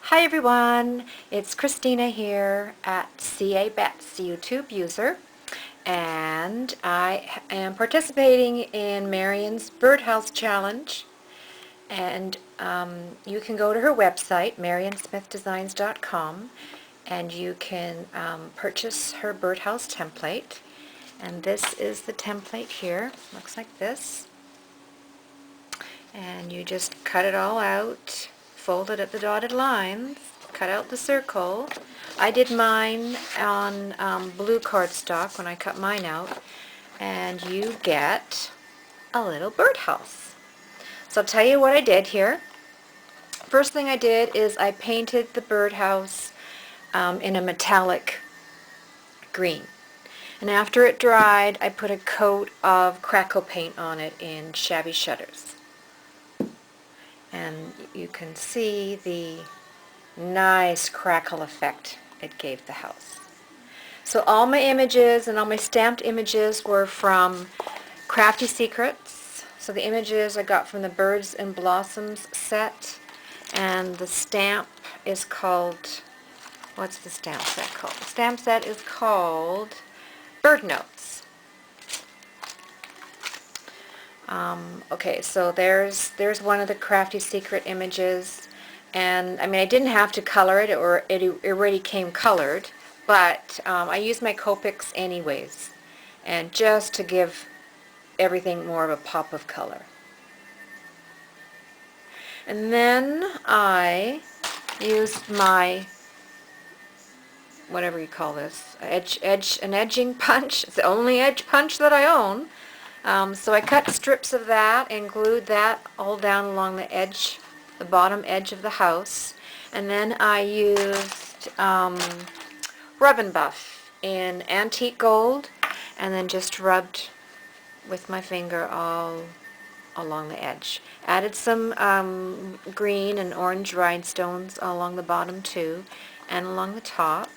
Hi everyone, it's Christina here at CA Bets YouTube user, and I am participating in Marion's Birdhouse Challenge, and you can go to her website, marionsmithdesigns.com, and you can purchase her birdhouse template, and this is the template here. Looks like this, and you just cut it all out, fold it at the dotted lines, cut out the circle. I did mine on blue cardstock when I cut mine out, and you get a little birdhouse. So I'll tell you what I did here. First thing I did is I painted the birdhouse in a metallic green. And after it dried, I put a coat of crackle paint on it in shabby shutters. And you can see the nice crackle effect it gave the house. So all my images and all my stamped images were from Crafty Secrets. So the images I got from the Birds and Blossoms set, and the stamp is called, what's the stamp set called? The stamp set is called Bird Notes. Okay, so there's one of the Crafty Secret images, and I mean I didn't have to color it, or it already came colored, but I used my Copics anyways, and just to give everything more of a pop of color. And then I used my, whatever you call this, an edging punch. It's the only edge punch that I own. So I cut strips of that and glued that all down along the edge, the bottom edge of the house. And then I used Rub and Buff in antique gold, and then just rubbed with my finger all along the edge. Added some green and orange rhinestones along the bottom too, and along the top.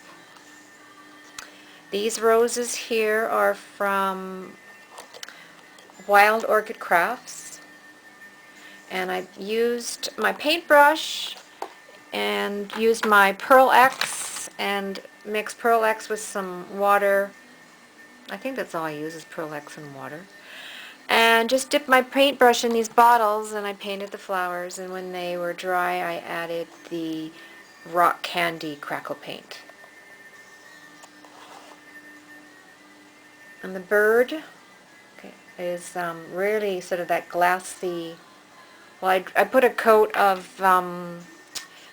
These roses here are from Wild Orchid Crafts, and I used my paintbrush and used my Pearl X and mixed Pearl X with some water. I think that's all I use is Pearl X and water. And just dipped my paintbrush in these bottles and I painted the flowers, and when they were dry I added the rock candy crackle paint. And the bird is really sort of that glassy, well I put a coat of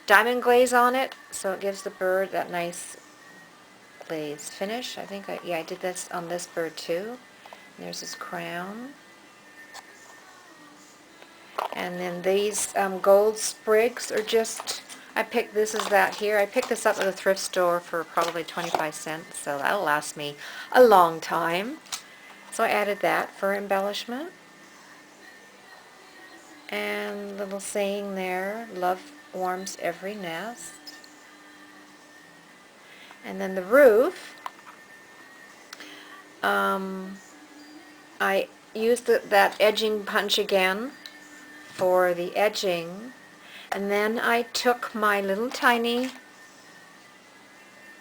diamond glaze on it, so it gives the bird that nice glaze finish. I think I did this on this bird too. And there's his crown. And then these gold sprigs are just, I picked this as that here. I picked this up at a thrift store for probably 25 cents, so that'll last me a long time. So I added that for embellishment. And little saying there, love warms every nest. And then the roof, I used that edging punch again for the edging, and then I took my little tiny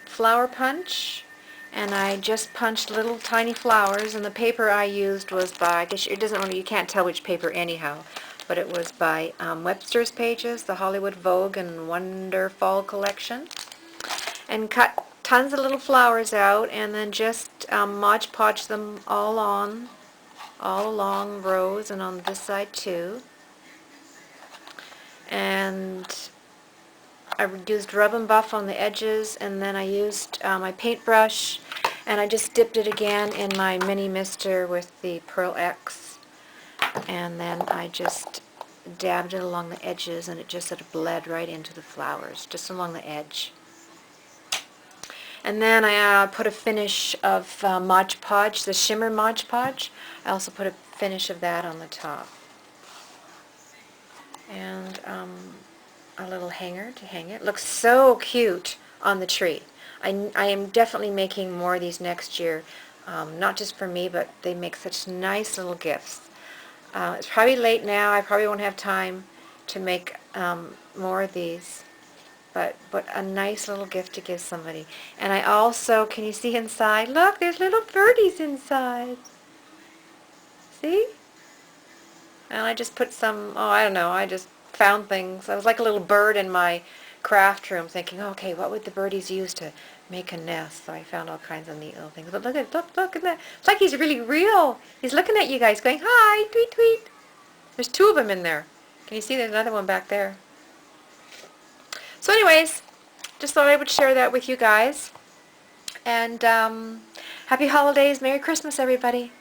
flower punch and I just punched little tiny flowers, and the paper I used was by, it doesn't really, you can't tell which paper anyhow, but it was by Webster's Pages, the Hollywood Vogue and Wonder Fall collection, and cut tons of little flowers out, and then just Mod Podge them all along rows, and on this side too. And I used Rub and Buff on the edges, and then I used my paintbrush, and I just dipped it again in my mini mister with the Pearl X, and then I just dabbed it along the edges, and it just sort of bled right into the flowers, just along the edge. And then I put a finish of Mod Podge, the shimmer Mod Podge. I also put a finish of that on the top. And a little hanger to hang it. Looks so cute on the tree. I am definitely making more of these next year, not just for me, but they make such nice little gifts. It's probably late now. I probably won't have time to make more of these, but a nice little gift to give somebody. And I also, can you see inside? Look, there's little birdies inside. See? And I just put some, oh, I don't know, I just found things. I was like a little bird in my craft room thinking, okay, what would the birdies use to make a nest? So I found all kinds of neat little things. But look at that. It's like he's really real. He's looking at you guys going, hi, tweet, tweet. There's two of them in there. Can you see there's another one back there? So anyways, just thought I would share that with you guys. And happy holidays. Merry Christmas, everybody.